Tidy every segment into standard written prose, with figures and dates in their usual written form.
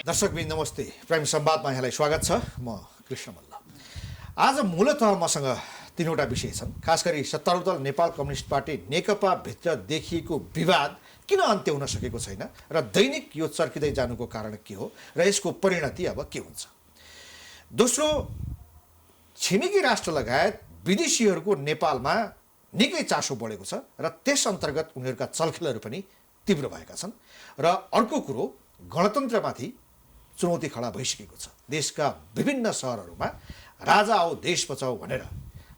दर्शकबिन नमस्ते। प्राइम संवादमा यहाँलाई स्वागत छ। म कृष्ण मल्ल। आज मूलतः मसँग तीनवटा विषय छन्। खास गरी सत्तारूढ दल नेपाल कम्युनिस्ट पार्टी नेकपा भित्र देखिएको विवाद किन अन्त्य हुन सकेको छैन र दैनिक यो चर्किँदै जानुको कारण के हो र यसको परिणति अब के हुन्छ। दोस्रो, छिमेकी राष्ट्र लगायत विदेशीहरूको नेपालमा निकै चासो बढेको छ र त्यस अन्तर्गत उनीहरूका चलखेलहरू पनि तीव्र भएका छन्। र अर्को कुरो, गणतन्त्रमाथि चुनौती खडा भइसकेको छ। देशका विभिन्न सहरहरूमा राजा आओ देश बचाओ भनेर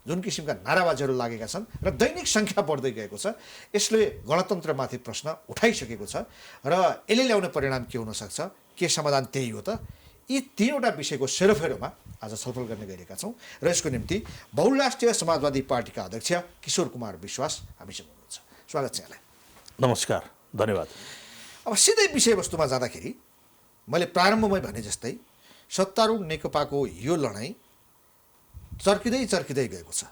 जुन किसिमका नाराबाजीहरू लागेका छन् र दैनिक सङ्ख्या बढ्दै गएको छ, यसले गणतन्त्रमाथि प्रश्न उठाइसकेको छ र यसले ल्याउने परिणाम के हुनसक्छ, के समाधान त्यही हो त? यी तीनवटा विषयको सेरोफेरोमा आज छलफल गर्ने गइरहेका छौँ र यसको निम्ति बहुराष्ट्रिय समाजवादी पार्टीका अध्यक्ष किशोर कुमार विश्वास हामीसँग हुनुहुन्छ। स्वागत छ यहाँलाई। नमस्कार, धन्यवाद। अब सिधै विषयवस्तुमा जाँदाखेरि मैले प्रारम्भमै भने जस्तै सत्तारूढ नेकपाको यो लडाइँ चर्किँदै गएको छ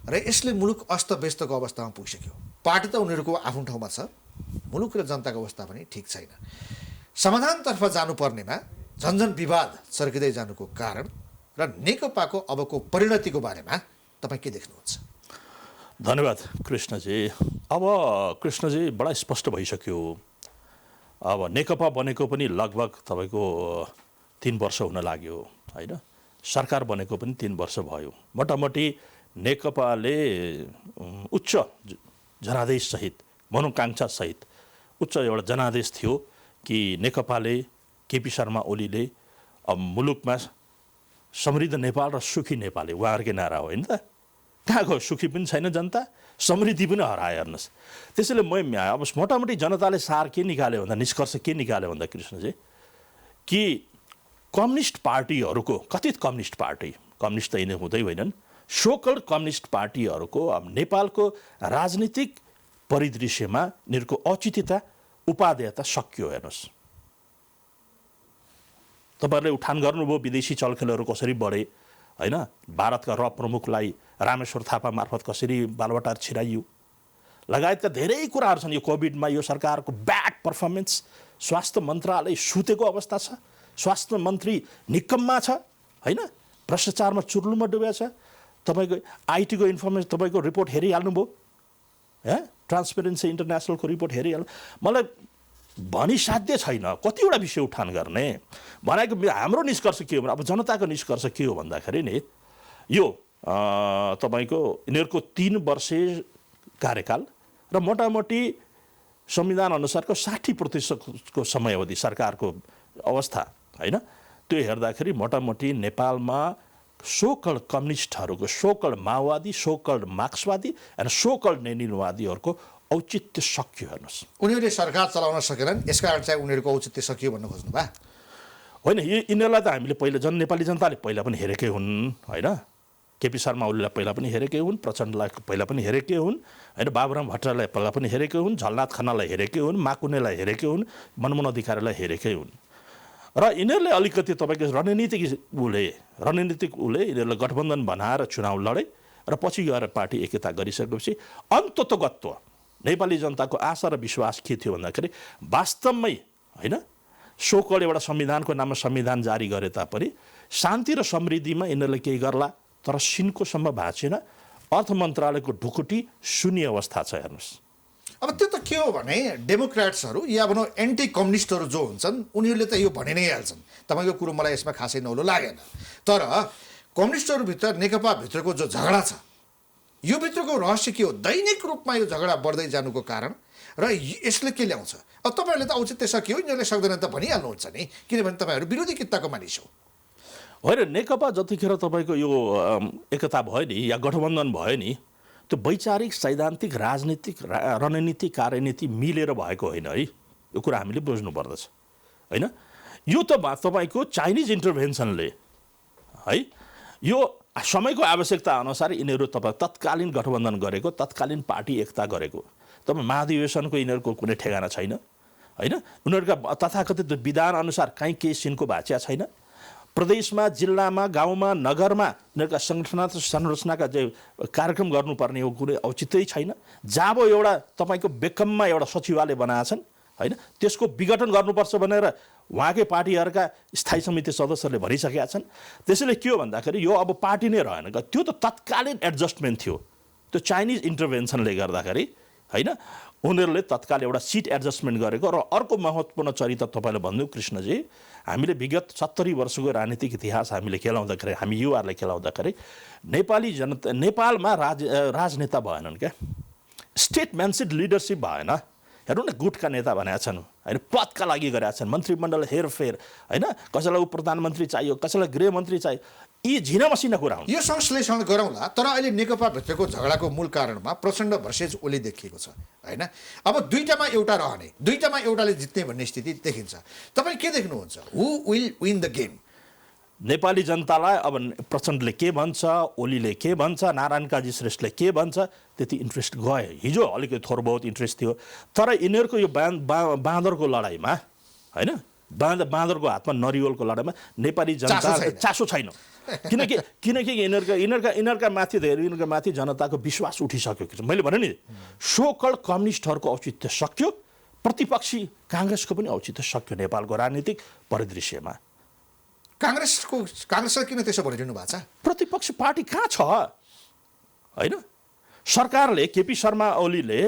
र यसले मुलुक अस्तव्यस्तको अवस्थामा पुगिसक्यो। पार्टी त उनीहरूको आफ्नो ठाउँमा छ, मुलुक र जनताको अवस्था पनि ठिक छैन। समाधानतर्फ जानुपर्नेमा झन्झन विवाद चर्किँदै जानुको कारण र नेकपाको अबको परिणतिको बारेमा तपाईँ के देख्नुहुन्छ? धन्यवाद कृष्णजी। अब कृष्णजी बडा स्पष्ट भइसक्यो। अब नेकपा बनेको पनि लगभग तपाईँको 3 वर्ष हुन लाग्यो होइन। सरकार बनेको पनि 3 वर्ष भयो। मोटामोटी नेकपाले उच्च जनादेशसहित, मनोकाङ्क्षासहित उच्च एउटा जनादेश थियो कि नेकपाले, केपी शर्मा ओलीले अब मुलुकमा समृद्ध नेपाल र सुखी नेपाल, उहाँहरूकै नारा हो होइन त? कहाँको सुखी पनि छैन जनता, समृद्धि पनि हरायो हेर्नुहोस्। त्यसैले अब मोटामोटी जनताले सार के निकाल्यो भन्दा, निष्कर्ष के निकाल्यो भन्दा कृष्णजी, कि कम्युनिस्ट पार्टीहरूको, कथित कम्युनिस्ट पार्टी, कम्युनिस्ट त यिनी हुँदै होइनन्, सोकल्ड कम्युनिस्ट पार्टीहरूको अब नेपालको राजनीतिक परिदृश्यमा यिनीहरूको औचित्यता, उपादेयता सकियो हेर्नुहोस्। तपाईँहरूले उठान गर्नुभयो विदेशी चलखेलहरू कसरी बढे होइन। भारतका र प्रमुखलाई रामेश्वर थापा मार्फत कसरी बालबटार छिराइयो लगायतका धेरै कुराहरू छन्। यो कोभिडमा यो सरकारको ब्याड पर्फर्मेन्स, स्वास्थ्य मन्त्रालय सुतेको अवस्था छ, स्वास्थ्य मन्त्री निकम्मा छ होइन, भ्रष्टाचारमा चुर्लुमा डुबेको छ। तपाईँको आइटीको इन्फर्मेसन, तपाईँको रिपोर्ट हेरिहाल्नुभयो, ट्रान्सपेरेन्सी इन्टरनेसनलको रिपोर्ट हेरिहाल्नु। मलाई भनिसाध्य छैन कतिवटा विषय उठान गर्ने भनेको। हाम्रो निष्कर्ष के हो भने, अब जनताको निष्कर्ष के हो भन्दाखेरि नि, यो तपाईँको यिनीहरूको 3 वर्षे कार्यकाल र मोटामोटी संविधान अनुसारको 60% समयावधि सरकारको अवस्था होइन, त्यो हेर्दाखेरि मोटामोटी नेपालमा सोकल्ड कम्युनिस्टहरूको, सोकल्ड माओवादी, सोकल्ड मार्क्सवादी र सोकल्ड लेनिनवादीहरूको औचित्य सकियो हेर्नुहोस्। उनीहरूले सरकार चलाउन सकेनन्, यसकारण चाहिँ उनीहरूको औचित्य सकियो भन्न खोज्नु भए होइन? यिनीहरूलाई त हामीले पहिला नेपाली जनताले पहिला पनि हेरेकै हुन् होइन। केपी शर्मा ओलीलाई पहिला पनि हेरेकै हुन्, प्रचण्डलाई पहिला पनि हेरेकै हुन् होइन, बाबुराम भट्टराईलाई पहिला पनि हेरेकै हुन्, झलनाथ खनाललाई हेरेकै हुन्, माकुनेलाई हेरेकै हुन्, मनमोहन अधिकारीलाई हेरेकै हुन्। र यिनीहरूले अलिकति तपाईँको रणनीतिक यिनीहरूलाई गठबन्धन बनाएर चुनाव लडे र पछि गएर पार्टी एकता गरिसकेपछि अन्ततोगत्व नेपाली जनताको आशा र विश्वास के थियो भन्दाखेरि, वास्तवमै होइन, सोकल्ड एउटा संविधानको नाममा संविधान जारी गरे तापनि शान्ति र समृद्धिमा यिनीहरूले केही गर्ला, तर सिन्कोसम्म भएको छैन। अर्थ मन्त्रालयको ढुकुटी शून्य अवस्था छ हेर्नुहोस्। अब त्यो त के हो भने, डेमोक्रेट्सहरू या भनौँ एन्टी कम्युनिस्टहरू जो हुन्छन् उनीहरूले त यो भनि नै हाल्छन्। तपाईँको कुरो मलाई यसमा खासै नौलो लागेन। तर कम्युनिस्टहरूभित्र, नेकपाभित्रको जो झगडा छ, यो भित्रको रहस्य के हो? दैनिक रूपमा यो झगडा बढ्दै जानुको कारण र यसले के ल्याउँछ? अब तपाईँहरूले त औचित्य सकियो, यिनीहरूले सक्दैन त भनिहाल्नुहुन्छ नि, किनभने तपाईँहरू विरोधी कित्ताको मानिस हो। होइन, नेकपा जतिखेर तपाईँको यो एकता भयो नि या गठबन्धन भयो नि, त्यो वैचारिक, सैद्धान्तिक, राजनीतिक, रणनीति, कार्यनीति मिलेर भएको होइन है। यो कुरा हामीले बुझ्नुपर्दछ होइन। यो त तपाईँको चाइनिज इन्टरभेन्सनले है, यो समयको आवश्यकता अनुसार यिनीहरू तत्कालीन गठबन्धन गरेको, तत्कालीन पार्टी एकता गरेको। तपाईँ महाधिवेशनको यिनीहरूको कुनै ठेगाना छैन होइन। उनीहरूका तथाकथित विधान अनुसार कहीँ केही सिनको भाँचिया छैन। प्रदेशमा, जिल्लामा, गाउँमा, नगरमा यिनीहरूका संरचनाका जे कार्यक्रम गर्नुपर्ने हो कुनै औचित्यै छैन। जब एउटा तपाईँको बेकममा एउटा सचिवालय बनाएछन् होइन, त्यसको विघटन गर्नुपर्छ भनेर उहाँकै पार्टीहरूका स्थायी समिति सदस्यहरूले भनिसकेका छन्। त्यसैले के हो भन्दाखेरि यो अब पार्टी नै रहेन, त्यो त तत्कालीन एडजस्टमेन्ट थियो, त्यो चाइनिज इन्टरभेन्सनले गर्दाखेरि होइन। उनीहरूले तत्काल एउटा सिट एडजस्टमेन्ट गरेको। र अर्को महत्त्वपूर्ण चरित्र तपाईँले भन्नु कृष्णजी, हामीले विगत 70 वर्षको राजनीतिक इतिहास हामीले खेलाउँदाखेरि, हामी युवाहरूले खेलाउँदाखेरि नेपाली जनता नेपालमा राजनेता भएनन् क्या, स्टेटम्यानसिप लिडरसिप भएन। हेर्नु न, गुटका नेता भनेका छन् होइन, पदका लागि गरेका छन्, मन्त्रीमण्डल हेरफेर होइन, कसैलाई प्रधानमन्त्री चाहियो, कसैलाई गृहमन्त्री चाहियो, यी झिना मसिना कुरा हुन्। यो संश्लेषण गरौँला। तर अहिले नेकपा भित्रको झगडाको मूल कारणमा प्रचण्ड भर्सेस ओली देखिएको छ होइन। अब दुईटामा एउटा रहने, दुईटामा एउटाले जित्ने भन्ने स्थिति देखिन्छ। तपाईँ के देख्नुहुन्छ, who will win the game? Nepali जनतालाई अब प्रचण्डले के भन्छ, ओलीले के भन्छ, नारायण काजी श्रेष्ठले के भन्छ, त्यति इन्ट्रेस्ट गयो। हिजो अलिकति थोर बहुत इन्ट्रेस्ट थियो, तर यिनीहरूको यो बाँदरको लडाइँमा होइन, बाँदरको हातमा नरिवलको लडाइँमा नेपाली जनता चासो छैन। किनकि यिनीहरूका माथि जनताको विश्वास उठिसक्यो। मैले भने नि, सोकल कम्युनिस्टहरूको औचित्य सक्यो, प्रतिपक्षी काङ्ग्रेसको पनि औचित्य सक्यो नेपालको राजनीतिक परिदृश्यमा। काङ्ग्रेसलाई किन त्यसो भनिदिनु भएको छ? प्रतिपक्ष पार्टी कहाँ छ होइन? सरकारले, केपी शर्मा ओलीले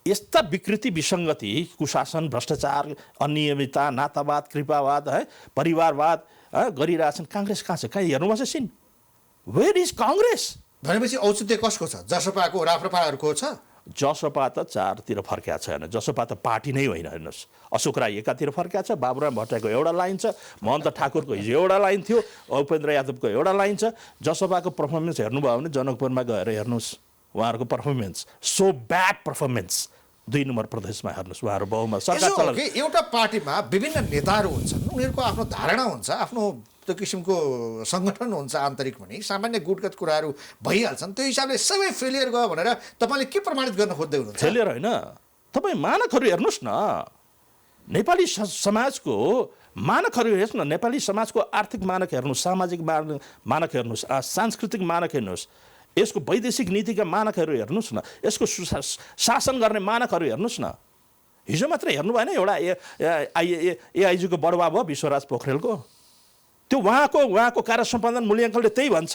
यस्ता विकृति, विसङ्गति, कुशासन, भ्रष्टाचार, अनियमितता, नातावाद, कृपावाद है, परिवारवाद गरिरहेछन्। काङ्ग्रेस कहाँ छ? कहाँ हेर्नुमा चाहिँ सिन, वेयर इज काङ्ग्रेस? भनेपछि औचित्य कसको छ? जसपाको, राप्रपाहरूको छ? जसपा त चारतिर फर्किया छैन। जसपा त पार्टी नै होइन। हेर्नुहोस्, अशोक राई एकातिर फर्किया छ, बाबुराम भट्टराईको एउटा लाइन छ, महन्त ठाकुरको हिजो एउटा लाइन थियो, उपेन्द्र यादवको एउटा लाइन छ। जसपाको पर्फर्मेन्स हेर्नुभयो भने जनकपुरमा गएर हेर्नुहोस्, उहाँहरूको performance so bad performance. 2 number प्रदेशमा हेर्नुहोस्, उहाँहरू बहुमत सरकार चलाउँछ। एउटा पार्टीमा विभिन्न नेताहरू हुन्छन्, उनीहरूको आफ्नो धारणा हुन्छ, आफ्नो त्यो किसिमको सङ्गठन हुन्छ आन्तरिक पनि, सामान्य गुटगत कुराहरू भइहाल्छन्। त्यो हिसाबले सबै फेलियर गयो भनेर तपाईँले के प्रमाणित गर्न खोज्दै हुनुहुन्छ? फेलियर होइन, तपाईँ मानकहरू हेर्नुहोस् न, नेपाली समाजको मानकहरू हेर्नुहोस् न, नेपाली समाजको आर्थिक मानक हेर्नुहोस्, सामाजिक मानक हेर्नुहोस्, सांस्कृतिक मानक हेर्नुहोस्, यसको वैदेशिक नीतिका मानकहरू हेर्नुहोस् न, यसको शासन गर्ने मानकहरू हेर्नुहोस् न। हिजो मात्र हेर्नु भएन, एउटा एआइजीको बडुवा भयो विश्वराज पोखरेलको, त्यो उहाँको कार्य सम्पादन मूल्याङ्कनले त्यही भन्छ,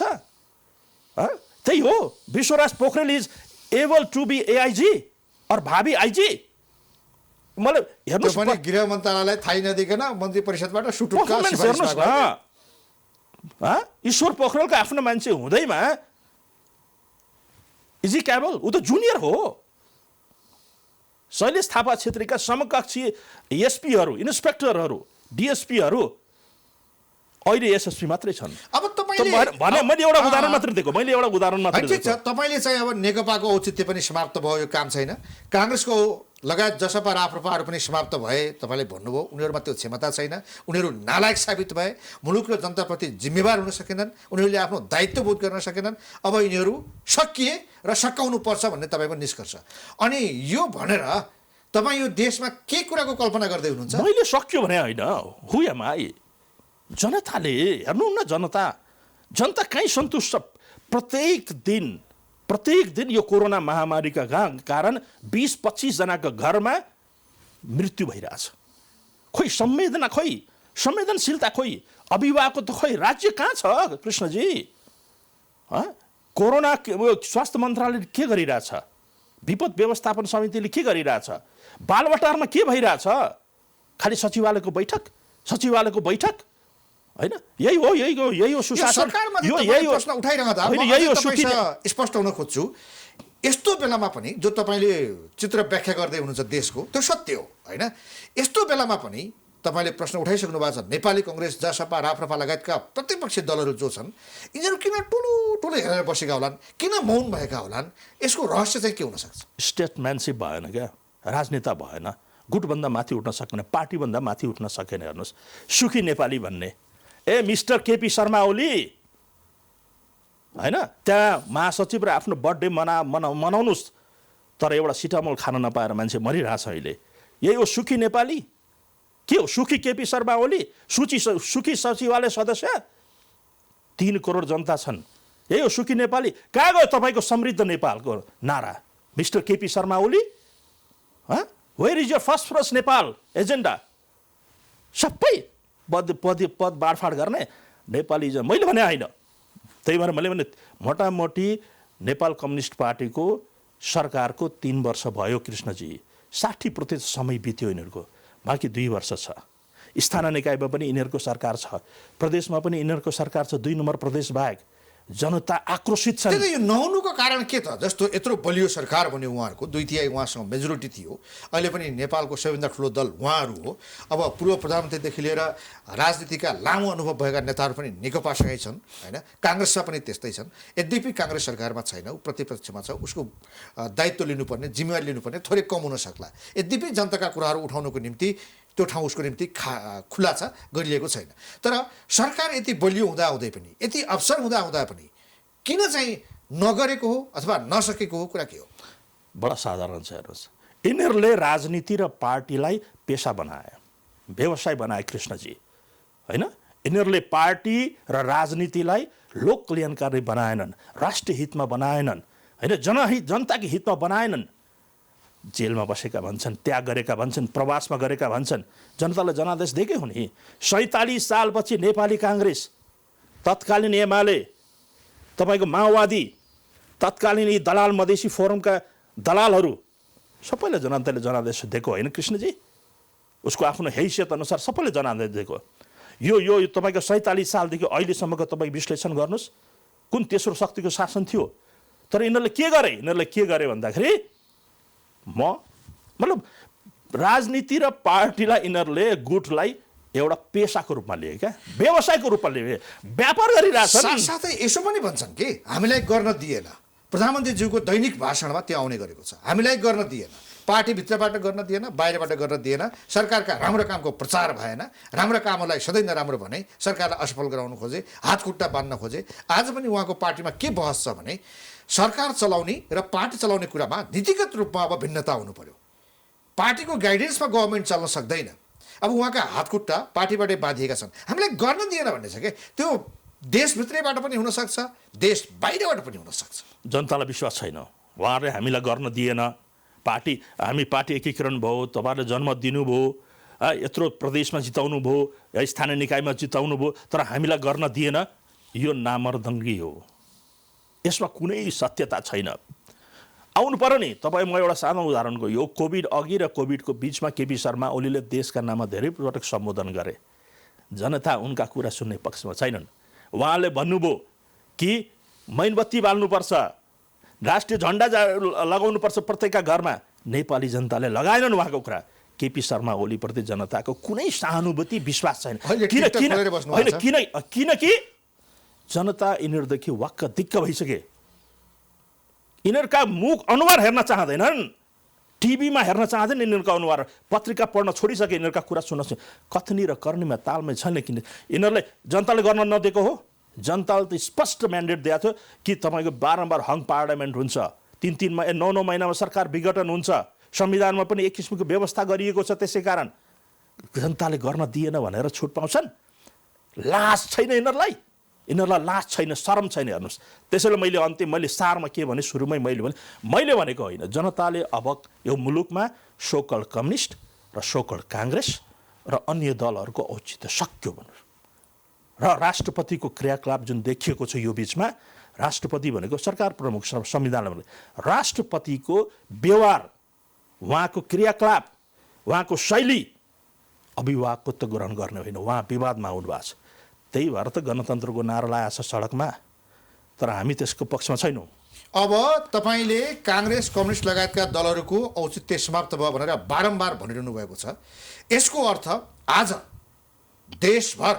त्यही हो। Vishwaraj Pokharel is able to be AIG or भावी आइजी। मलाई हेर्नुहोस्, पनि गृह मन्त्रालयलाई थाहै नदिकन मन्त्री परिषदबाट सुटुक्का हेर्नुहोस् न, ईश्वर पोखरेलको आफ्नो मान्छे हुँदैमा इजी क्याबल, ऊ त जुनियर हो। शैलेश थापा छेत्रीका समकक्षी एसपीहरू, इन्सपेक्टरहरू, डिएसपीहरू अहिले एसएसपी मात्रै छन्। अब तपाईँले भने मैले एउटा उदाहरण मात्र दिएको, ठिक छ। तपाईँले चाहिँ अब नेकपाको औचित्य पनि समाप्त भयो, यो काम छैन। काङ्ग्रेसको लगायत जसपा राप्रपाहरू पनि समाप्त भए, तपाईँले भन्नुभयो उनीहरूमा त्यो क्षमता छैन, उनीहरू नालायक साबित भए, मुलुक र जनताप्रति जिम्मेवार हुन सकेनन्, उनीहरूले आफ्नो दायित्व बोध गर्न सकेनन्। अब यिनीहरू सकिए र सकाउनु पर्छ भन्ने तपाईँको निष्कर्ष। अनि यो भनेर तपाईँ यो देशमा के कुराको कल्पना गर्दै हुनुहुन्छ? मैले सक्यो भने होइन, हु एम आई? जनताले हेर्नु न, जनता कहीँ सन्तुष्ट। प्रत्येक दिन यो कोरोना महामारीका कारण 20-25 जनाको घरमा मृत्यु भइरहेछ। खोइ संवेदनशीलता, खोइ अभिभावकको त खोइ। राज्य कहाँ छ कृष्णजी? कोरोना स्वास्थ्य मन्त्रालयले के गरिरहेछ? विपद व्यवस्थापन समितिले के गरिरहेछ? बालवाटारमा के भइरहेछ? खालि सचिवालयको बैठक होइन? यही हो सुशासन। प्रश्न उठाइरहँदा स्पष्ट हुन खोज्छु, यस्तो बेलामा पनि जो तपाईँले चित्र व्याख्या गर्दै हुनुहुन्छ देशको, त्यो सत्य हो होइन? यस्तो बेलामा पनि तपाईँले प्रश्न उठाइसक्नु भएको छ, नेपाली कङ्ग्रेस, जसपा, राप्रपा लगायतका प्रतिपक्षी दलहरू जो छन्, यिनीहरू किन ठुलो हेरेर बसेका होलान्, किन मौन भएका होलान्? यसको रहस्य चाहिँ के हुनसक्छ? स्टेटम्यानसिप भएन क्या, राजनेता भएन, गुटभन्दा माथि उठ्न सकेन, पार्टीभन्दा माथि उठ्न सकेन। हेर्नुहोस्, सुखी नेपाली भन्ने, मिस्टर केपी शर्मा ओली होइन, त्यहाँ महासचिव र आफ्नो बर्थडे मनाउनुहोस्, तर एउटा सिटामोल खान नपाएर मान्छे मरिरहेछ अहिले। यही हो सुखी नेपाली? के हो सुखी केपी शर्मा ओली? सुखी सचिवालय सदस्य? 3 करोड जनता छन्, यही हो सुखी नेपाली? कहाँ गयो तपाईँको समृद्ध नेपालको नारा, mister KP Sharma Oli? Where is your first Nepal agenda? सबै पद बाँडफाँड गर्ने नेपाली मैले भने होइन। त्यही भएर मैले भने मोटामोटी नेपाल कम्युनिस्ट पार्टीको सरकारको 3 वर्ष भयो कृष्णजी, 60% समय बित्यो यिनीहरूको, बाँकी 2 वर्ष छ। स्थानीय निकायमा पनि यिनीहरूको सरकार छ, प्रदेशमा पनि यिनीहरूको सरकार छ, 2 नम्बर प्रदेश बाहेक। जनता आक्रोशित छ। यो नहुनुको कारण के त? जस्तो यत्रो बलियो सरकार बन्यो उहाँहरूको, 2/3 उहाँसँग मेजोरिटी थियो, अहिले पनि नेपालको सबैभन्दा ठुलो दल उहाँहरू हो। अब पूर्व प्रधानमन्त्रीदेखि लिएर राजनीतिका लामो अनुभव भएका नेताहरू पनि नेकपासँगै छन् होइन, काङ्ग्रेसमा पनि त्यस्तै छन्। यद्यपि काङ्ग्रेस सरकारमा छैन, ऊ प्रतिपक्षमा छ, उसको दायित्व लिनुपर्ने, जिम्मेवारी लिनुपर्ने थोरै कम हुन सक्ला। यद्यपि जनताका कुराहरू उठाउनुको निम्ति त्यो ठाउँ उसको निम्ति खुला छ, गरिएको छैन। तर सरकार यति बलियो हुँदाहुँदै पनि, यति अवसर हुँदाहुँदा पनि किन चाहिँ नगरेको हो अथवा नसकेको हो, कुरा के हो? बडा साधारण छ। हेर्नुहोस्, यिनीहरूले राजनीति र पार्टीलाई पेसा बनाए, व्यवसाय बनाए कृष्णजी होइन। यिनीहरूले पार्टी र राजनीतिलाई लोक कल्याणकारी बनाएनन्, राष्ट्रिय हितमा बनाएनन् होइन, जनताको हितमा बनाएनन्। जेलमा बसेका भन्छन्, त्याग गरेका भन्छन्, प्रवासमा गरेका भन्छन्, जनतालाई जनादेश दिएकै हुन्। 47 सालपछि नेपाली काङ्ग्रेस, तत्कालीन एमाले, तपाईँको माओवादी, तत्कालीन यी दलाल मधेसी फोरमका दलालहरू सबैले जनताले जनादेश दिएको होइन कृष्णजी। उसको आफ्नो हैसियत अनुसार सबैले जनादेश दिएको। यो तपाईँको 47 सालदेखि अहिलेसम्मको तपाईँ विश्लेषण गर्नुहोस्, कुन तेस्रो शक्तिको शासन थियो? तर यिनीहरूले के गरे भन्दाखेरि मतलब राजनीति र पार्टीलाई यिनीहरूले गुटलाई एउटा पेसाको रूपमा लिए, क्या व्यवसायको रूपमा लिए, व्यापार गरिरहेछन्। साथै यसो पनि भन्छन् कि हामीलाई गर्न दिएन। प्रधानमन्त्रीज्यूको दैनिक भाषणमा त्यो आउने गरेको छ, हामीलाई गर्न दिएन, पार्टीभित्रबाट गर्न दिएन, बाहिरबाट गर्न दिएन, सरकारका राम्रो कामको प्रचार भएन, राम्रो कामलाई सधैँ नराम्रो भने, सरकारलाई असफल गराउनु खोजे, हातखुट्टा बाँध्न खोजे। आज पनि उहाँको पार्टीमा के बहस छ भने सरकार चलाउने र पार्टी चलाउने कुरामा नीतिगत रूपमा अब भिन्नता हुनु पर्यो। पार्टीको गाइडेन्समा गभर्मेन्ट चल्न सक्दैन। अब उहाँका हातखुट्टा पार्टीबाटै बाँधिएका छन्, हामीलाई गर्न दिएन भन्ने छ कि त्यो देशभित्रैबाट पनि हुनसक्छ, देश बाहिरबाट पनि हुनसक्छ। जनतालाई विश्वास छैन, उहाँहरूले हामीलाई गर्न दिएन। हामी पार्टी एकीकरण भयो, तपाईँहरूले जन्म दिनुभयो, यत्रो प्रदेशमा जिताउनु भयो, स्थानीय निकायमा जिताउनु भयो, तर हामीलाई गर्न दिएन। यो नामर्दङ्गी हो, यसमा कुनै सत्यता छैन। आउनु पर्यो नि। तपाईँ म एउटा सानो उदाहरणको, यो कोभिड अघि र कोभिडको बिचमा केपी शर्मा ओलीले देशका नाममा धेरै पटक सम्बोधन गरे। जनता उनका कुरा सुन्ने पक्षमा छैनन्। उहाँले भन्नुभयो कि मैनबत्ती बाल्नुपर्छ, राष्ट्रिय झन्डा लगाउनुपर्छ प्रत्येकका घरमा। नेपाली जनताले लगाएनन् उहाँको कुरा। केपी शर्मा ओलीप्रति जनताको कुनै सहानुभूति, विश्वास छैन। किनकि जनता यिनीहरूदेखि वाक्क दिक्क भइसके। यिनीहरूका मुख अनुहार हेर्न चाहँदैनन्, टिभीमा हेर्न चाहँदैन यिनीहरूका अनुहार, पत्रिका पढ्न छोडिसके, यिनीहरूका कुरा सुन्न। कथनी र कर्नीमा तालमै छैन। किन यिनीहरूले जनताले गर्न नदिएको हो? जनताले त स्पष्ट म्यान्डेट दिएको थियो कि तपाईँको बारम्बार हङ पार्लियामेन्ट हुन्छ, 9 महिनामा सरकार विघटन हुन्छ, संविधानमा पनि एक किसिमको व्यवस्था गरिएको छ। त्यसै कारण जनताले गर्न दिएन भनेर छुट पाउँछन्? लाज छैन यिनीहरूलाई लाज छैन, शरम छैन। हेर्नुहोस्, त्यसैले मैले सारमा के भने, सुरुमै मैले भनेको होइन, जनताले अब यो मुलुकमा सोकल कम्युनिस्ट र सोकल काङ्ग्रेस र अन्य दलहरूको औचित्य सक्यो भन्नु र राष्ट्रपतिको क्रियाकलाप जुन देखिएको छ यो बिचमा, राष्ट्रपति भनेको सरकार प्रमुख, संविधानमा राष्ट्रपतिको व्यवहार, उहाँको क्रियाकलाप, उहाँको शैली अभिभावकत्व ग्रहण गर्ने होइन, उहाँ विवादमा आउनु भएको छ। त्यही भएर त गणतन्त्रको नारा लगाएको छ सडकमा, तर हामी त्यसको पक्षमा छैनौँ। अब तपाईँले काङ्ग्रेस, कम्युनिस्ट लगायतका दलहरूको औचित्य समाप्त भयो भनेर बारम्बार भनिरहनु भएको छ। यसको अर्थ आज देशभर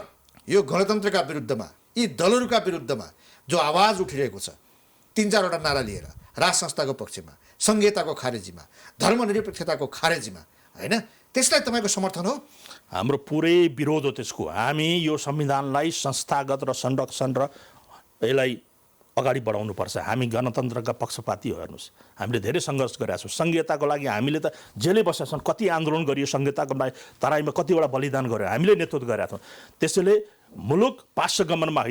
यो गणतन्त्रका विरुद्धमा, यी दलहरूका विरुद्धमा जो आवाज उठिरहेको छ, 3-4वटा नारा लिएर, राज संस्थाको पक्षमा, संहिताको खारेजीमा, धर्मनिरपेक्षताको खारेजीमा, होइन, त्यसलाई तपाईँको समर्थन हो? हाम्रो पुरै विरोध हो त्यसको। हामी यो संविधानलाई संस्थागत र संरक्षण र यसलाई अगाडि बढाउनुपर्छ। हामी गणतन्त्रका पक्षपाती हो। हेर्नुहोस्, हामीले धेरै सङ्घर्ष गरेका छौँ संहिताको लागि। हामीले त जेलै बसेका छौँ, कति आन्दोलन गरियो संहिताको लागि, तराईमा कतिवटा बलिदान गर्यो, हामीले नेतृत्व गरेका छौँ। त्यसैले मुलुक पार्श्वगमनमा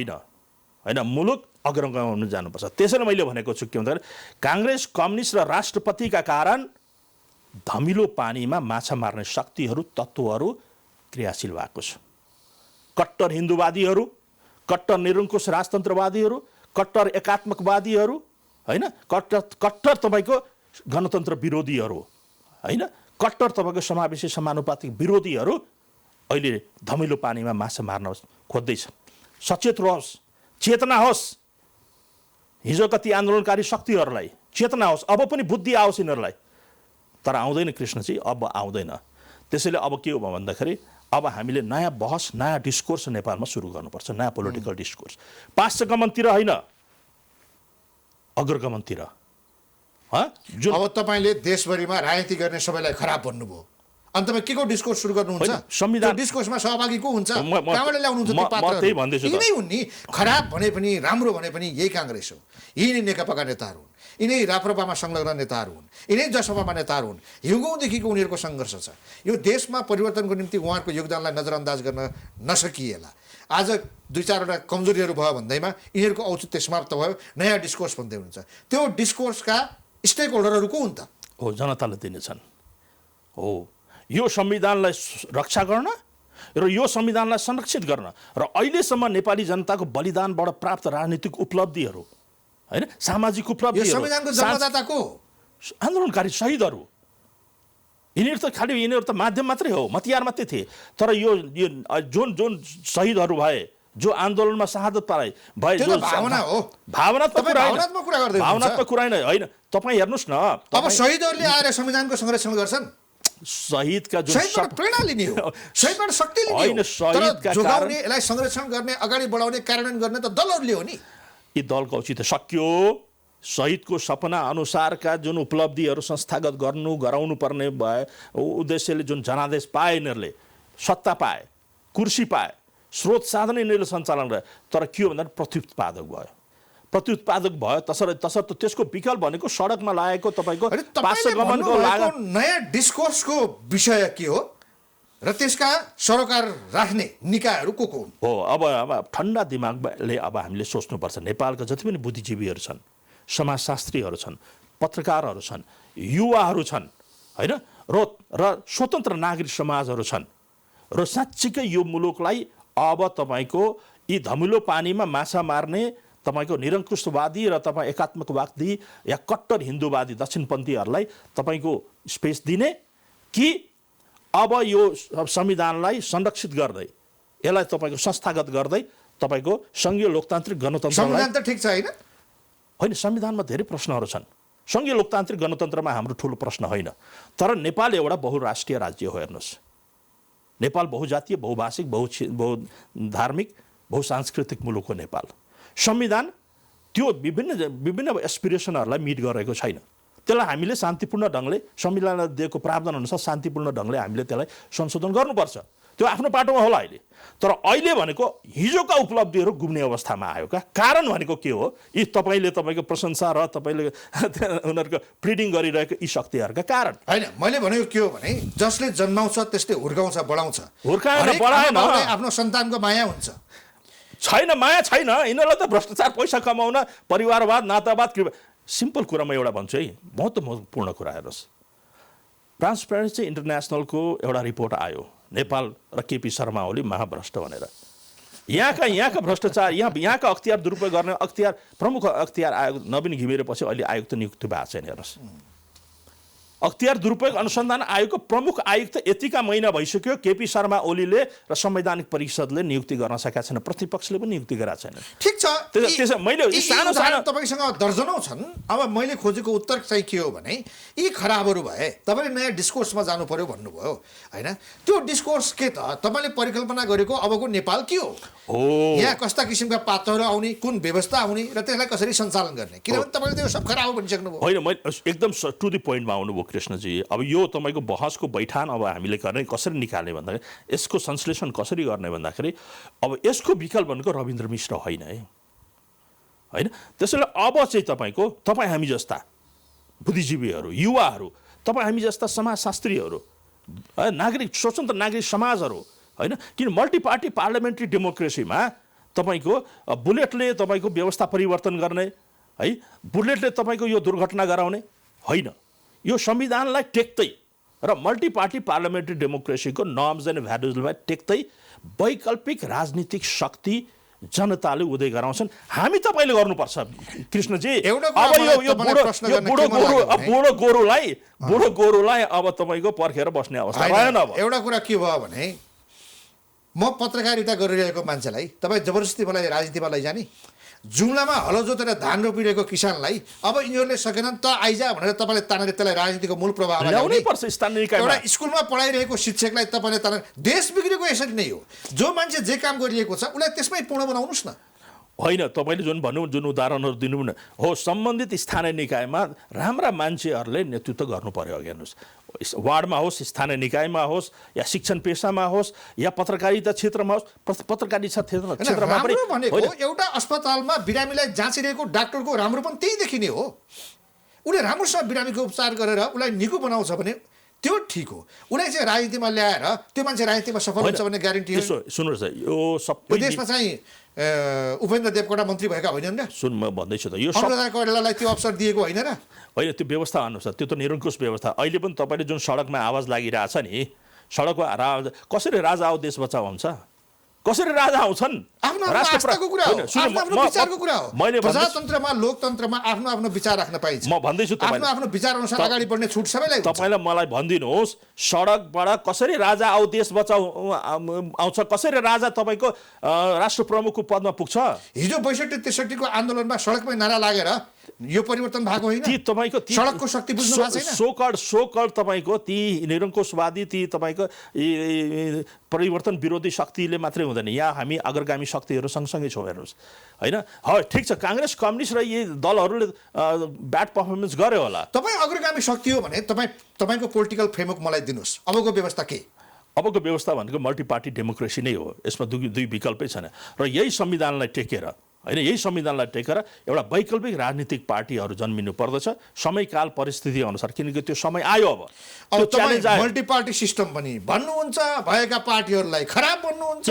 होइन, मुलुक अग्रगमनमा जानुपर्छ। त्यसैले मैले भनेको छु के भन्दाखेरि काङ्ग्रेस, कम्युनिस्ट र राष्ट्रपतिका कारण धमिलो पानीमा माछा मार्ने शक्तिहरू, तत्त्वहरू क्रियाशील भएको छ। कट्टर हिन्दूवादीहरू, कट्टर निरङ्कुश राजतन्त्रवादीहरू, कट्टर एकात्मकवादीहरू, होइन, कट्टर तपाईँको गणतन्त्र विरोधीहरू, होइन, कट्टर तपाईँको समावेशी समानुपातिक विरोधीहरू अहिले धमिलो पानीमा माछा मार्न खोज्दैछन्। सचेत रहोस्, चेतना होस्। हिजोका ती आन्दोलनकारी शक्तिहरूलाई चेतना होस्। अब पनि बुद्धि आओस् यिनीहरूलाई, तर आउँदैन कृष्णजी, अब आउँदैन। त्यसैले अब के हो भन्दाखेरि अब हामीले नयाँ बहस, नयाँ डिस्कोर्स नेपालमा सुरु गर्नुपर्छ, नयाँ पोलिटिकल डिस्कोर्स। पाश्चगमनतिर होइन, अग्रगमनतिर। अब तपाईँले देशभरिमा राजनीति गर्ने सबैलाई खराब भन्नुभयो, अन्तमा के को डिस्कोर्स सुरु गर्नुहुन्छ? संविधान डिस्कोर्समा सहभागी को हुन्छ? कहाँबाट ल्याउनुहुन्छ त्यो पात्रहरू? त्यही भन्दैछु त। यिनै हुन् नि, खराब भने पनि राम्रो भने पनि यही काङ्ग्रेस हो, यिनै नेकपाका नेताहरू हुन्, यिनै राप्रपामा संलग्न नेताहरू हुन्, यिनै जसपामा नेताहरू हुन्। युगौँदेखिको उनीहरूको सङ्घर्ष छ। यो देशमा परिवर्तनको निम्ति उहाँहरूको योगदानलाई नजरअन्दाज गर्न नसकिएला। आज 2-4वटा कमजोरीहरू भयो भन्दैमा यिनीहरूको औचित्य समाप्त भयो, नयाँ डिस्कोर्स भन्दै हुनुहुन्छ। त्यो डिस्कोर्सका स्टेक होल्डरहरू को हुन् त? हो, जनताले दिनेछन्। हो, यो संविधानलाई रक्षा गर्न र यो संविधानलाई संरक्षित गर्न र अहिलेसम्म नेपाली जनताको बलिदानबाट प्राप्त राजनीतिक उपलब्धिहरू, होइन, सामाजिक उपलब्धिहरू, यो संविधानको जन्मदाता को? आन्दोलनकारी शहीदहरू। यिनीहरू त माध्यम मात्रै हो, मतियार मात्रै थिए। तर यो जुन शहीदहरू भए, जो आन्दोलनमा शहादत पाए, भावना हो, भावनात्मक कुरा होइन। तपाईँ हेर्नुहोस् न, अब शहीदहरूले आएर संविधानको संरक्षण गर्छन्। शहीदका जुन प्रेरणा लिने हो, शहीदबाट शक्ति लिने हो, तर जोगाउने, यसलाई संरक्षण गर्ने, अगाडि बढाउने, कार्यान्वयन गर्ने त दलहरूले हो नि। यी दलको औचित्य सकियो। शहीदको सपना अनुसारका जुन उपलब्धिहरू संस्थागत गराउनु पर्ने भए उद्देश्यले जुन जनादेश पाए, यिनीहरूले सत्ता पाए, कुर्सी पाए, स्रोत साधन यिनीहरूले सञ्चालन गरे। तर के हो भन्दा प्रत्युत्पादक भयो। तसर्थ त्यसको विकल्प भनेको सडकमा लागेको तपाईँको पाश्चगमनको नयाँ डिस्कोर्सको विषय के हो र त्यसका सरोकार राख्ने निकायहरू को हुन्? हो, अब ठन्डा दिमागले अब हामीले सोच्नुपर्छ। नेपालका जति पनि बुद्धिजीवीहरू छन्, समाजशास्त्रीहरू छन्, पत्रकारहरू छन्, युवाहरू छन्, होइन, र स्वतन्त्र नागरिक समाजहरू छन्, र साँच्चीकै यो मुलुकलाई अब तपाईँको यी धमिलो पानीमा माछा मार्ने तपाईँको निरङ्कुशवादी र तपाईँ एकात्मकवादी या कट्टर हिन्दूवादी दक्षिणपन्थीहरूलाई तपाईँको स्पेस दिने कि अब यो संविधानलाई संरक्षित गर्दै, यसलाई तपाईँको संस्थागत गर्दै तपाईँको सङ्घीय लोकतान्त्रिक गणतन्त्र? संविधान त ठिक छ होइन, संविधानमा धेरै प्रश्नहरू छन्। सङ्घीय लोकतान्त्रिक गणतन्त्रमा हाम्रो ठुलो प्रश्न होइन। तर नेपाल एउटा बहुराष्ट्रिय राज्य हो। हेर्नुहोस्, नेपाल बहुजातीय, बहुभाषिक, बहुधार्मिक, बहुसांस्कृतिक मुलुक हो नेपाल। संविधान त्यो विभिन्न एस्पिरेसनहरूलाई मिट गरेको छैन। त्यसलाई हामीले शान्तिपूर्ण ढङ्गले, संविधानले दिएको प्रावधान अनुसार शान्तिपूर्ण ढङ्गले हामीले त्यसलाई संशोधन गर्नुपर्छ। त्यो आफ्नो पाटोमा होला अहिले। तर अहिले भनेको हिजोका उपलब्धिहरू गुम्ने अवस्थामा आयो। कारण भनेको के हो? यी तपाईँको प्रशंसा र तपाईँले उनीहरूको प्रिडिङ गरिरहेको यी शक्तिहरूका कारण होइन। मैले भनेको के हो भने, जसले जन्माउँछ त्यसले हुर्काउँछ, बढाउँछ। बढाएन, आफ्नो सन्तानको माया हुन्छ। छैन, माया छैन। यिनीहरूलाई त भ्रष्टाचार, पैसा कमाउन, परिवारवाद, नातावाद। सिम्पल कुरामा एउटा भन्छु है, महत्त्वपूर्ण कुरा हेर्नुहोस्। ट्रान्सपेरेन्सी इन्टरनेसनलको एउटा रिपोर्ट आयो, नेपाल र केपी शर्मा ओली महाभ्रष्ट भनेर। यहाँका भ्रष्टाचार, यहाँका अख्तियार दुरुपयोग गर्ने प्रमुख अख्तियार आयोग नवीन घिमिरेपछि अहिले आयुक्त नियुक्ति भएको छैन। हेर्नुहोस्, अख्तियार दुरुपयोग अनुसन्धान आयोगको प्रमुख आयुक्त यतिका महिना भइसक्यो, केपी शर्मा ओलीले र संवैधानिक परिषदले नियुक्ति गर्न सकेका छैन, प्रतिपक्षले पनि नियुक्ति गरेका छैन। ठिक छ, मैले सानो तपाईँसँग दर्जनौँ छन्। अब मैले खोजेको उत्तर चाहिँ के हो भने, यी खराबहरू भए तपाईँले नयाँ डिस्कोर्समा जानु पर्यो भन्नुभयो होइन। त्यो डिस्कोर्स के त तपाईँले परिकल्पना गरेको अबको नेपाल के हो? यहाँ कस्ता किसिमका पात्रहरू आउने, कुन व्यवस्था आउने र त्यसलाई कसरी सञ्चालन गर्ने? किनभने तपाईँले त्यो सब खराब भनिसक्नुभयो। होइन, मैले एकदम टु द पोइन्टमा आउनुभयो कृष्णजी। अब यो तपाईँको बहसको बैठान अब हामीले गर्ने कसरी निकाल्ने भन्दाखेरि, यसको संश्लेषण कसरी गर्ने भन्दाखेरि, अब यसको विकल्प भनेको रविन्द्र मिश्र होइन है, होइन। त्यसैले अब चाहिँ तपाईँ हामी जस्ता बुद्धिजीवीहरू, युवाहरू, तपाईँ हामी जस्ता समाजशास्त्रीहरू, नागरिक, स्वतन्त्र नागरिक समाजहरू, होइन, किन मल्टी पार्टी पार्लियामेन्ट्री डेमोक्रेसीमा तपाईँको बुलेटले तपाईँको व्यवस्था परिवर्तन गर्ने है, बुलेटले तपाईँको यो दुर्घटना गराउने होइन। यो संविधानलाई टेक्दै र मल्टी पार्टी पार्लियामेन्ट्री डेमोक्रेसीको नर्म्स एन्ड भ्यालुजमा टेक्दै वैकल्पिक राजनीतिक शक्ति जनताले उदय गराउँछन्। हामी तपाईँले गर्नुपर्छ कृष्णजी। अब यो बुढो गोरुलाई अब तपाईँको पर्खेर बस्ने अवस्था भएन। अब एउटा कुरा के भयो भने म पत्रकारिता गरिरहेको मान्छेलाई तपाईँ जबरजस्ती मलाई राजनीतिमा लैजाने, जुम्लामा हलो जोतेर धान रोपिरहेको किसानलाई अब यिनीहरूले सकेनन् त आइजा भनेर तपाईँले तानेर त्यसलाई राजनीतिको मूल प्रभावमा ल्याउनै पर्छ। स्थानीय निकायमा एउटा स्कुलमा पढाइरहेको शिक्षकलाई तपाईँले तानेर देश बिग्रेको यसरी नै हो। जो मान्छे जे काम गरिरहेको छ उसलाई त्यसमै पूर्ण बनाउनुहोस् न। होइन, तपाईँले जुन उदाहरणहरू दिनु हो, सम्बन्धित स्थानीय निकायमा राम्रा मान्छेहरूले नेतृत्व गर्नु पर्यो। अघि हेर्नुहोस्, वार्डमा होस्, स्थानीय निकायमा होस्, या शिक्षण पेसामा होस्, या पत्रकारिता क्षेत्रमा होस्। पत्रकारिता क्षेत्रमा पनि भनेको एउटा अस्पतालमा बिरामीलाई जाँचिरहेको डाक्टरको राम्रो पनि त्यही देखिने हो। उसले राम्रोसँग बिरामीको उपचार गरेर उसलाई निको बनाउँछ भने त्यो ठिक हो। उसलाई चाहिँ राजनीतिमा ल्याएर त्यो मान्छे राजनीतिमा सफल हुन्छ भन्ने ग्यारेन्टी हो? सुन्नुहोस्, यो सबै देशमा चाहिँ उपेन्द्र देवकोटा मन्त्री भएका होइनन् र? सुन, म भन्दैछु त, यो कैलालाई त्यो अवसर दिएको होइन र? होइन, त्यो व्यवस्था अनुसार त्यो त निरङ्कुश व्यवस्था। अहिले पनि तपाईँले जुन सडकमा आवाज लागिरहेछ नि, सडकको कसरी राजा आऊ देश बचाऊ हुन्छ? कसरी राजा आउँछन्? आफ्नो आस्थाको कुरा हो, आफ्नो विचारको कुरा हो। प्रजातन्त्रमा लोकतन्त्रमा आफ्नो आफ्नो विचार राख्न पाइन्छ। म भन्दैछु आफ्नो आफ्नो विचार अनुसार अगाडि बढ्ने छुट सबैलाई। तपाईँलाई मलाई भनिदिनुहोस्, सडकबाट कसरी राजा आऊ देश बचाऊ आउँछ? कसरी राजा तपाईँको राष्ट्र प्रमुखको पदमा पुग्छ? हिजो 62-63 को आन्दोलनमा सडकमै नारा लागेर यो परिवर्तन भएको होइन? ती तपाईँको सडकको शक्ति बुझ्नु भएको छैन? सोकड तपाईँको ती निरङ्कुशवादी, ती तपाईँको परिवर्तन विरोधी शक्तिले मात्रै हुँदैन। यहाँ हामी अग्रगामी शक्तिहरू सँगसँगै छौँ। हेर्नुहोस्, होइन, ठिक छ, काङ्ग्रेस, कम्युनिस्ट र यी दलहरूले ब्याड पर्फर्मेन्स गर्यो होला। तपाईँ अग्रगामी शक्ति हो भने तपाईँको पोलिटिकल फ्रेमवर्क मलाई दिनुहोस्। अबको व्यवस्था के? अबको व्यवस्था भनेको मल्टी पार्टी डेमोक्रेसी नै हो। यसमा दुई विकल्पै छैन। र यही संविधानलाई टेकेर, होइन, यही संविधानलाई टेकेर एउटा वैकल्पिक राजनीतिक पार्टीहरू जन्मिनु पर्दछ समयकाल परिस्थिति अनुसार, किनकि त्यो समय आयो। अब च्यालेन्ज आयो। मल्टी पार्टी सिस्टम पनि भन्नुहुन्छ, भएका पार्टीहरूलाई खराब भन्नुहुन्छ।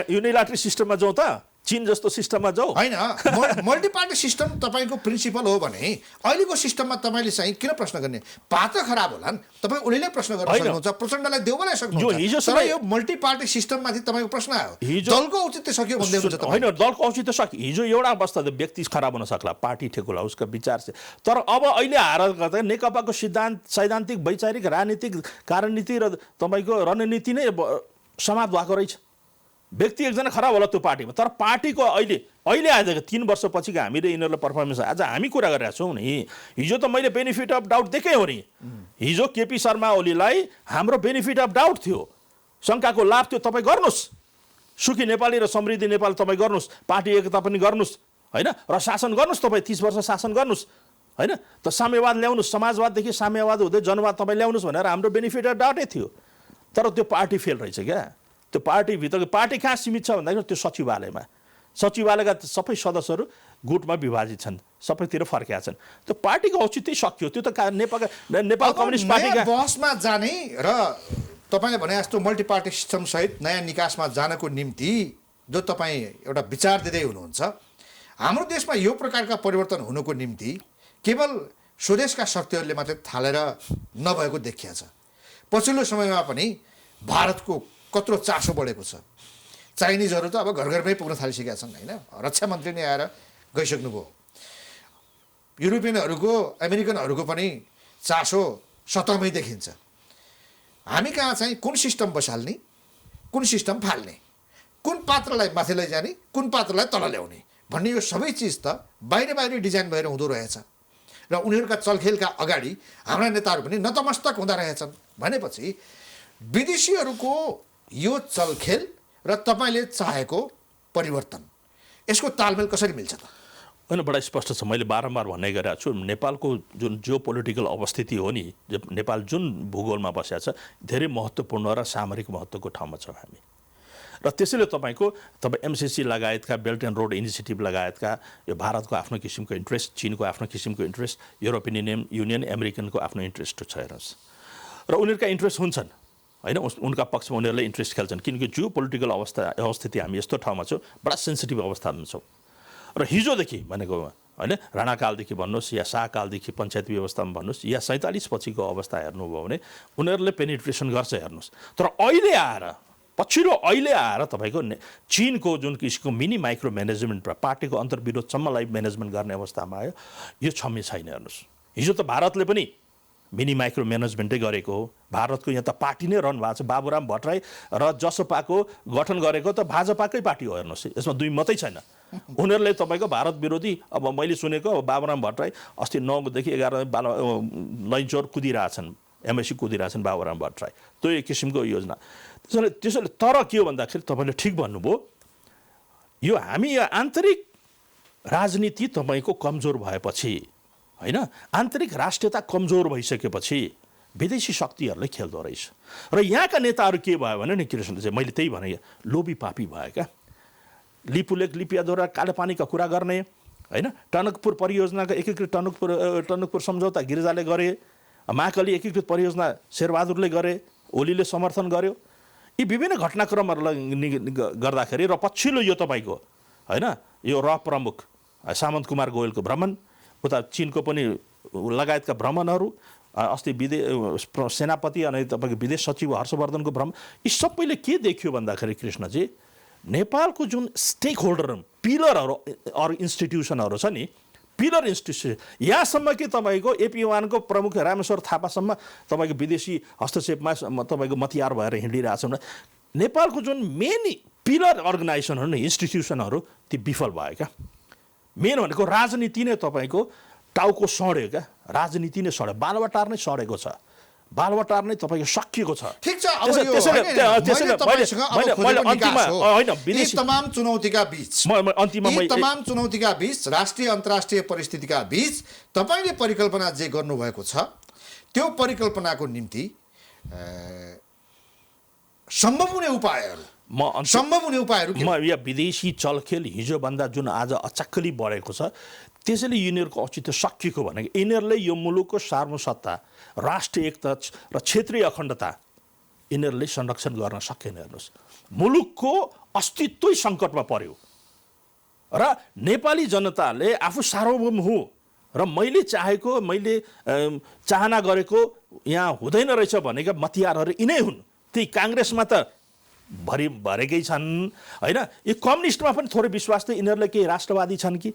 युनिल्याटरी सिस्टममा जाउँ त, चीन जस्तो सिस्टममा जाऊ। होइन, मल्टी पार्टी सिस्टम तपाईँको प्रिन्सिपल हो भने अहिलेको सिस्टममा तपाईँले चाहिँ किन प्रश्न गर्ने? पात्र खराब होलान्, तपाईँ उसले प्रश्न गर्न सक्नुहुन्छ, प्रचण्डलाई देउबालाई सक्नुहुन्छ। तर यो मल्टी पार्टी सिस्टममाथि तपाईँको प्रश्न आयो, दलको औचित्य सक्यो भन्दै हुन्छ। होइन, दलको औचित्य सक्यो। हिजो एउटा अवस्था त व्यक्ति खराब हुन सक्ला, पार्टी ठेकुला, उसको विचार चाहिँ। तर अब अहिले आएर गर्दा नेकपाको सैद्धान्तिक वैचारिक राजनीतिक कार्यनीति र तपाईँको रणनीति नै समाप्त भएको रहेछ। व्यक्ति एकजना खराब होला त्यो पार्टीमा, तर पार्टीको अहिले आएको 3 वर्षपछिको हामीले यिनीहरूलाई पर्फर्मेन्स आज हामी कुरा गरिरहेको छौँ नि। हिजो त मैले बेनिफिट अफ डाउट दिएकै हो नि। हिजो केपी शर्मा ओलीलाई हाम्रो बेनिफिट अफ डाउट थियो, शङ्काको लाभ थियो। तपाईँ गर्नुहोस्, सुखी नेपाली र समृद्धि नेपाल तपाईँ गर्नुहोस्, पार्टी एकता पनि गर्नुहोस्, होइन, र शासन गर्नुहोस्। तपाईँ 30 वर्ष शासन गर्नुहोस्, होइन, त साम्यवाद ल्याउनुहोस्, समाजवाददेखि साम्यवाद हुँदै जनवाद तपाईँ ल्याउनुहोस् भनेर हाम्रो बेनिफिट अफ डाउटै थियो। तर त्यो पार्टी फेल रहेछ क्या। त्यो पार्टीभित्रको पार्टी कहाँ सीमित छ भन्दाखेरि त्यो सचिवालयका सबै सदस्यहरू गुटमा विभाजित छन्, सबैतिर फर्किया छन्। त्यो पार्टीको औचित्य सक्यो। त्यो त नेपाल कम्युनिस्ट पार्टीका बहसमा जाने र तपाईँले भने जस्तो मल्टी पार्टी सिस्टम सहित नयाँ निकासमा जानको निम्ति जो तपाईँ एउटा विचार दिँदै हुनुहुन्छ, हाम्रो देशमा यो प्रकारका परिवर्तन हुनुको निम्ति केवल स्वदेशका शक्तिहरूले मात्रै थालेर नभएको देखिया छ। पछिल्लो समयमा पनि भारतको कत्रो चासो बढेको छ। चाइनिजहरू त अब घर घरमै पुग्न थालिसकेका छन्, होइन, रक्षा मन्त्री नै आएर गइसक्नुभयो। युरोपियनहरूको, अमेरिकनहरूको पनि चासो सतहमै देखिन्छ। हामी कहाँ चाहिँ कुन सिस्टम बसाल्ने, कुन सिस्टम फाल्ने, कुन पात्रलाई माथि लैजाने, कुन पात्रलाई तल ल्याउने भन्ने यो सबै चिज त बाहिर डिजाइन भएर हुँदो रहेछ। र उनीहरूका चलखेलका अगाडि हाम्रा नेताहरू पनि नतमस्तक हुँदा रहेछन्। भनेपछि विदेशीहरूको यो चलखेल र तपाईँले चाहेको परिवर्तन, यसको तालमेल कसरी मिल्छ त? होइन, बडा स्पष्ट छ। मैले बारम्बार भन्ने गरेको छु, नेपालको जुन जियो पोलिटिकल अवस्थिति हो नि, नेपाल जुन भूगोलमा बसेको छ, धेरै महत्त्वपूर्ण र सामरिक महत्त्वको ठाउँमा छ हामी। र त्यसैले तपाईँ MCC लगायतका बेल्ट एन्ड रोड इनिसिएटिभ लगायतका यो भारतको आफ्नो किसिमको इन्ट्रेस्ट, चीनको आफ्नो किसिमको इन्ट्रेस्ट, युरोपियन युनियन, अमेरिकनको आफ्नो इन्ट्रेस्ट छ। हेर्नुहोस्, र उनीहरूका इन्ट्रेस्ट हुन्छन्, होइन, उनका पक्षमा उनीहरूले इन्ट्रेस्ट खेल्छन्, किनकि जियो पोलिटिकल अवस्थिति हामी यस्तो ठाउँमा छौँ, बडा सेन्सिटिभ अवस्थामा छौँ। र हिजोदेखि भनेको होइन राणाकालदेखि भन्नुहोस् या शाहकालदेखि पञ्चायत व्यवस्थामा भन्नुहोस् या 47 पछिको अवस्था हेर्नुभयो भने उनीहरूले पेनिट्रेसन गर्छ हेर्नुहोस्। तर अहिले आएर अहिले आएर तपाईँको चिनको जुन किसिमको मिनी माइक्रो म्यानेजमेन्ट र पार्टीको अन्तर्विरोधसम्मलाई म्यानेजमेन्ट गर्ने अवस्थामा आयो, यो क्षम्य छैन हेर्नुहोस्। हिजो त भारतले पनि मिनी माइक्रो म्यानेजमेन्टै गरेको हो। भारतको यहाँ त पार्टी नै रहनु भएको छ। बाबुराम भट्टराई र जसपाको गठन गरेको त भाजपाकै पार्टी हो हेर्नुहोस्, यसमा दुई मतै छैन। उनीहरूले तपाईँको भारत विरोधी, अब मैले सुनेको बाबुराम भट्टराई अस्ति 9देखि 11 लैनचौर कुदिरहेछन्, एमएससी कुदिरहेछन् बाबुराम भट्टराई, त्यो एक किसिमको योजना। त्यसैले तर के हो भन्दाखेरि तपाईँले ठिक भन्नुभयो, यो हामी आन्तरिक राजनीति तपाईँको कमजोर भएपछि होइन, आन्तरिक राष्ट्रियता कमजोर भइसकेपछि विदेशी शक्तिहरूले खेल्दो रहेछ। र यहाँका नेताहरू के भयो भने नि कृष्ण चाहिँ मैले त्यही भने लोभी पापी भयो क्या। लिपुलेक लिपियाद्वारा कालोपानीका कुरा गर्ने होइन, टनकपुर परियोजनाका एकीकृत टनकपुर सम्झौता गिरिजाले गरे, महाकाली एकीकृत परियोजना शेरबहादुरले गरे, ओलीले समर्थन गर्यो। यी विभिन्न घटनाक्रमहरूलाई गर्दाखेरि र पछिल्लो यो तपाईँको होइन यो प्रमुख सामन्त कुमार गोयलको भ्रमण, उता चिनको पनि लगायतका भ्रमणहरू, अस्ति सेनापति अनि तपाईँको विदेश सचिव हर्षवर्धनको भ्रमण, यी सबैले के देखियो भन्दाखेरि कृष्णजी नेपालको जुन स्टेक होल्डर पिलरहरू अरू इन्स्टिट्युसनहरू छ नि, पिलर इन्स्टिट्युसन यहाँसम्म कि तपाईँको AP1को प्रमुख रामेश्वर थापासम्म तपाईँको विदेशी हस्तक्षेपमा तपाईँको मतियार भएर हिँडिरहेछ भने नेपालको जुन मेन पिलर अर्गनाइजेसनहरू नि इन्स्टिट्युसनहरू ती विफल भयो क्या। मेन भनेको राजनीति नै तपाईँको टाउको सड्यो क्या, राजनीति नै सड्यो, बालुवाटार नै सडेको छ, बालुवाटार नै तपाईँको सकिएको छ। ठिक छ, अब यो तमाम चुनौतीका बीच राष्ट्रिय अन्तर्राष्ट्रिय परिस्थितिका बीच तपाईँले परिकल्पना जे गर्नुभएको छ त्यो परिकल्पनाको निम्ति सम्भव हुने उपायहरू या विदेशी चलखेल हिजोभन्दा जुन आज अचाक्कली बढेको छ त्यसैले यिनीहरूको औचित्य सकिएको भनेको यिनीहरूले यो मुलुकको सार्वभौमसत्ता, राष्ट्रिय एकता र क्षेत्रीय अखण्डता यिनीहरूले संरक्षण गर्न सकेन हेर्नुहोस्। मुलुकको अस्तित्वै सङ्कटमा पर्यो र नेपाली जनताले आफू सार्वभौम हो र मैले चाहेको, मैले चाहना गरेको यहाँ हुँदैन रहेछ भनेका मतियारहरू यिनै हुन्। ती काङ्ग्रेसमा त भरेकै छन् होइन, यो कम्युनिस्टमा पनि थोरै विश्वास थियो। यिनीहरूले केही राष्ट्रवादी छन् कि,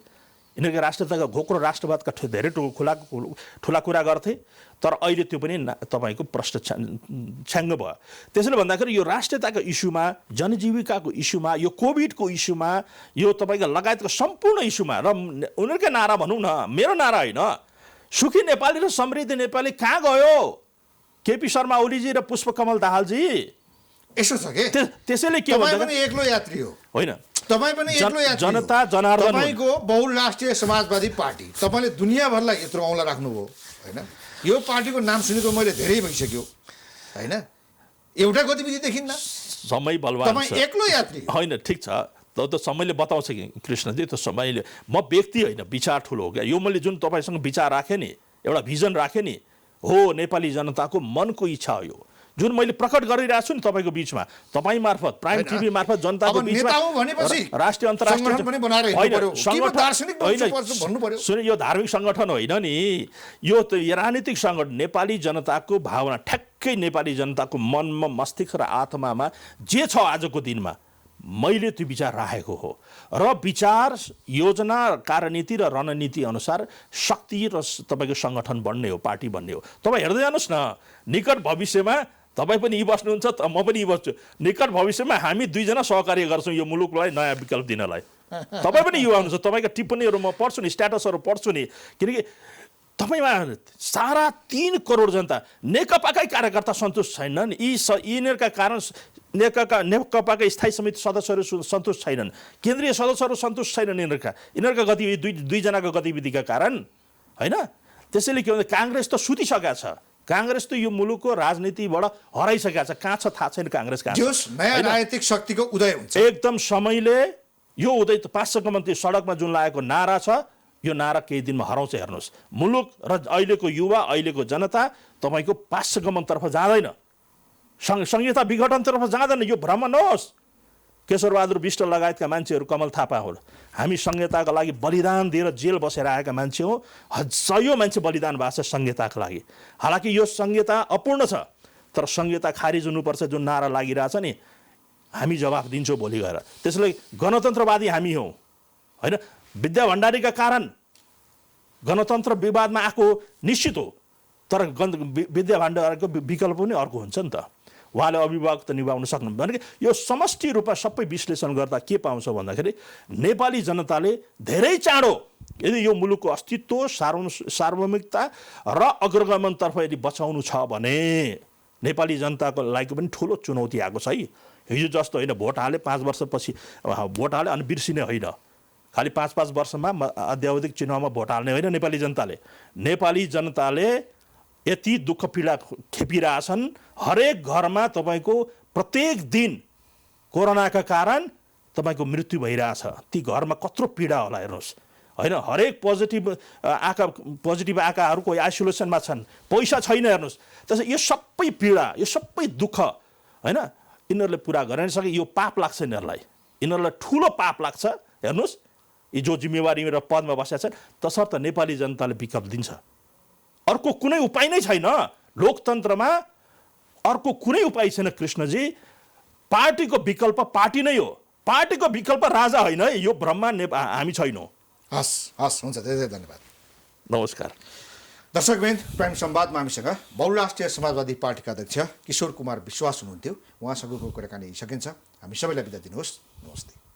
यिनीहरूको राष्ट्रियताका घोक्रो राष्ट्रवादका धेरै ठुला कुरा गर्थे, तर अहिले त्यो पनि तपाईँको प्रश्न छ्याङ्ग भयो। त्यसैले भन्दाखेरि यो राष्ट्रियताको इस्युमा, जनजीविकाको इस्युमा, यो कोभिडको इस्युमा, यो तपाईँको लगायतको सम्पूर्ण इस्युमा र उनीहरूकै नारा भनौँ न, मेरो नारा होइन, सुखी नेपाली र समृद्ध नेपाली कहाँ गयो केपी शर्मा ओलीजी र पुष्पकमल दाहालजी? यसो छ के त्यसैले के तपाईँ पनि एक्लो यात्री हो होइन, तपाईँ पनि एक्लो यात्री, जनता जनार्दन, तपाईँको बहुराष्ट्रिय समाजवादी पार्टी, तपाईँले दुनियाँभरलाई यत्रो औँला राख्नुभयो होइन। यो पार्टीको नाम सुनेको मैले धेरै भइसक्यो होइन, एउटा गतिविधि देखिन्न, समय बलवान, तपाईँ एक्लो यात्री होइन। ठिक छ, त समयले बताउँछ कि कृष्णजी, त्यो समयले, म व्यक्ति होइन, विचार ठुलो हो क्या। यो मैले जुन तपाईँसँग विचार राखेँ नि, एउटा भिजन राखेँ नि, हो नेपाली जनताको मनको इच्छा हो यो, जुन मैले प्रकट गरिरहेको छु नि तपाईँको बिचमा, तपाईँ मार्फत, प्राइम टिभी मार्फत जनताको बिचमा, राष्ट्रिय अन्तर्राष्ट्रिय सुन, यो धार्मिक सङ्गठन होइन नि, यो त राजनीतिक सङ्गठन। नेपाली जनताको भावना, ठ्याक्कै नेपाली जनताको मनमा, मस्तिष्क र आत्मामा जे छ आजको दिनमा मैले त्यो विचार राखेको हो र विचार, योजना, कार्यनीति र रणनीति अनुसार शक्ति र तपाईँको सङ्गठन बन्ने हो, पार्टी बन्ने हो। तपाईँ हेर्दै जानुहोस् न, निकट भविष्यमा तपाईँ पनि यी बस्नुहुन्छ, म पनि यी बस्छु, निकट भविष्यमा हामी दुईजना सहकार्य गर्छौँ यो मुलुकलाई नयाँ विकल्प दिनलाई। तपाईँ पनि युवा हुनुहुन्छ, तपाईँको टिप्पणीहरू म पढ्छु नि, स्ट्याटसहरू पढ्छु नि, किनकि तपाईँमा 3.5 करोड जनता, नेकपाकै कार्यकर्ता सन्तुष्ट छैनन्, यिनीहरूका कारण नेकपाका स्थायी समिति सदस्यहरू सन्तुष्ट छैनन्, केन्द्रीय सदस्यहरू सन्तुष्ट छैनन् यिनीहरूका गतिविधि, दुईजनाको गतिविधिका कारण होइन। त्यसैले के भन्छ, काङ्ग्रेस त सुतिसकेको छ, काङ्ग्रेस त यो मुलुकको राजनीतिबाट हराइसकेको छ, कहाँ छ थाहा छैन काङ्ग्रेस कहाँ। नयाँ राजनीतिक शक्तिको उदय हुन्छ एकदम समयले, यो उदय 500 मन्त्री सडकमा जुन लागेको नारा छ, यो नारा केही दिनमा हराउँछ हेर्नुहोस्। मुलुक र अहिलेको युवा, अहिलेको जनता तपाईँको 500 तर्फ जाँदैन, संहिता विघटनतर्फ जाँदैन। यो भ्रम नहोस्, केशरबहादुर विष्ट लगायतका मान्छेहरू, कमल थापा हो, हामी संहिताको लागि बलिदान दिएर जेल बसेर आएका मान्छे हो। सयौँ मान्छे बलिदान भएको छ संहिताको लागि। हालाकि यो संहिता अपूर्ण छ, तर संहिता खारिज हुनुपर्छ जुन नारा लागिरहेछ नि, हामी जवाफ दिन्छौँ भोलि गएर। त्यसले गणतन्त्रवादी हामी हौँ होइन। विद्या भण्डारीका कारण गणतन्त्र विवादमा आएको निश्चित हो, तर विद्या भण्डारीको विकल्प पनि अर्को हुन्छ नि त। उहाँले अभिभावक त निभाउन सक्नु भने यो समष्टि रूपमा सबै विश्लेषण गर्दा के पाउँछ भन्दाखेरि नेपाली जनताले धेरै चाँडो यदि यो मुलुकको अस्तित्व, सार्वभौमिकता र अग्रगमनतर्फ यदि बचाउनु छ भने नेपाली जनताको लागि पनि ठुलो चुनौती आएको छ है। हिजो जस्तो होइन, भोट हाले 5 वर्षपछि भोट हाले अनि बिर्सिने होइन। खालि 5-5 वर्षमा अध्यावधिक चुनावमा भोट हाल्ने होइन नेपाली जनताले। नेपाली जनताले यति दुःख पीडा खेपिरहेछन्। हरेक घरमा तपाईँको प्रत्येक दिन कोरोनाका कारण तपाईँको मृत्यु भइरहेछ। ती घरमा कत्रो पीडा होला हेर्नुहोस् होइन। हरेक पोजिटिभ आएकाहरू कोही आइसोलेसनमा छन्, पैसा छैन हेर्नुहोस्। त्यसै यो सबै पीडा, यो सबै दुःख होइन, यिनीहरूले पुरा गर्न सके यो पाप लाग्छ यिनीहरूलाई। यिनीहरूलाई ठुलो पाप लाग्छ हेर्नुहोस्। यी जो जिम्मेवारी र पदमा बसेका छन्, तसर्थ नेपाली जनताले विकल्प दिन्छ। अर्को कुनै उपाय नै छैन लोकतन्त्रमा। अर्को कुनै उपाय छैन कृष्णजी। पार्टीको विकल्प पार्टी नै हो, पार्टीको विकल्प राजा होइन। यो भ्रममा हामी छैनौँ। हस् हस्, हुन्छ, धेरै धेरै धन्यवाद। नमस्कार दर्शकवृन्द, प्राइम संवादमा हामीसँग बहुराष्ट्रिय समाजवादी पार्टीका अध्यक्ष किशोर कुमार विश्वास हुनुहुन्थ्यो। उहाँसँगको कुराकानी सकिन्छ। हामी सबैलाई बिदा दिनुहोस्। नमस्ते।